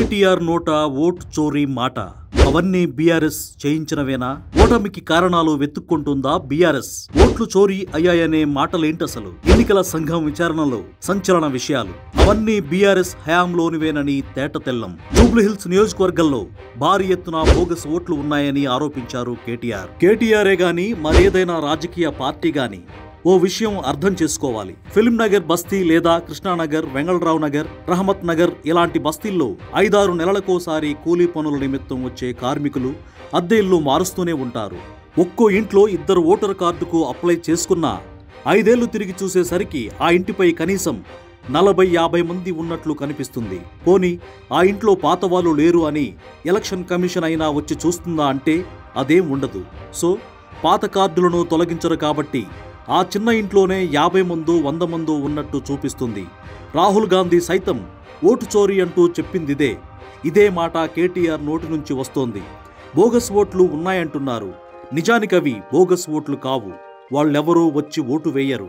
కేటీఆర్ నోట ఓటు చోరీ మాట అవన్నీ బీఆర్ఎస్ చేయించినవేనా? ఓటమికి కారణాలు వెతుక్కుంటుందా బీఆర్ఎస్? ఓట్లు చోరీ అయ్యాయనే మాటలేంటసలు? ఎన్నికల సంఘం విచారణలో సంచలన విషయాలు అవన్నీ బీఆర్ఎస్ హయాంలోనివేనని తేటతెల్లం. జూబ్లీహిల్స్ నియోజకవర్గంలో భారీ ఎత్తున బోగస్ ఓట్లు ఉన్నాయని ఆరోపించారు కేటీఆర్. కేటీఆరే గాని మరేదైనా రాజకీయ పార్టీ గాని ఓ విషయం అర్థం చేసుకోవాలి. ఫిల్మ్ నగర్ బస్తీ లేదా కృష్ణానగర్, వెంగళరావు నగర్, రహమత్ నగర్ ఇలాంటి బస్తీల్లో 5-6 నెలలకోసారి కూలీ పనుల నిమిత్తం వచ్చే కార్మికులు అద్దె ఇల్లు మారుస్తూనే ఉంటారు. ఒక్కో ఇంట్లో 2 ఓటర్ కార్డుకు అప్లై చేసుకున్నా 5 ఏళ్లు తిరిగి చూసేసరికి ఆ ఇంటిపై కనీసం 40-50 మంది ఉన్నట్లు కనిపిస్తుంది. పోనీ ఆ ఇంట్లో పాత వాళ్ళు లేరు అని ఎలక్షన్ కమిషన్ అయినా వచ్చి చూస్తుందా అంటే అదేం ఉండదు. సో పాత కార్డులను తొలగించరు కాబట్టి ఆ చిన్న ఇంట్లోనే 50 మందో 100 మందో ఉన్నట్టు చూపిస్తుంది. రాహుల్ గాంధీ సైతం ఓటు చోరీ అంటూ చెప్పిందిదే. ఇదే మాట కేటీఆర్ నోటి నుంచి వస్తోంది. బోగస్ ఓట్లు ఉన్నాయంటున్నారు. నిజానికవి బోగస్ ఓట్లు కావు. వాళ్ళెవరూ వచ్చి ఓటు వేయరు.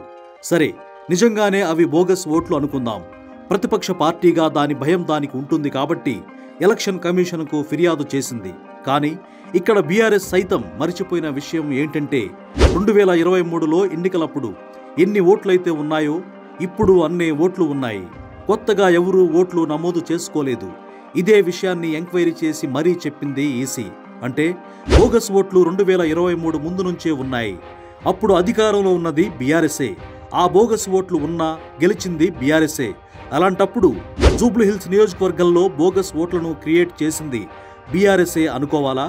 సరే, నిజంగానే అవి బోగస్ ఓట్లు అనుకుందాం. ప్రతిపక్ష పార్టీగా దాని భయం దానికి ఉంటుంది కాబట్టి ఎలక్షన్ కమిషన్కు ఫిర్యాదు చేసింది. కానీ ఇక్కడ బీఆర్ఎస్ సైతం మరిచిపోయిన విషయం ఏంటంటే 2023లో ఎన్నికలప్పుడు ఎన్ని ఓట్లయితే ఉన్నాయో ఇప్పుడు అన్నే ఓట్లు ఉన్నాయి. కొత్తగా ఎవరూ ఓట్లు నమోదు చేసుకోలేదు. ఇదే విషయాన్ని ఎంక్వైరీ చేసి మరీ చెప్పింది ఈసీ. అంటే బోగస్ ఓట్లు 2023 ముందు నుంచే ఉన్నాయి. అప్పుడు అధికారంలో ఉన్నది బీఆర్ఎస్ఏ. ఆ బోగస్ ఓట్లు ఉన్నా గెలిచింది బీఆర్ఎస్ఏ. అలాంటప్పుడు జూబ్లీహిల్స్ నియోజకవర్గంలో బోగస్ ఓట్లను క్రియేట్ చేసింది బీఆర్ఎస్ఏ అనుకోవాలా?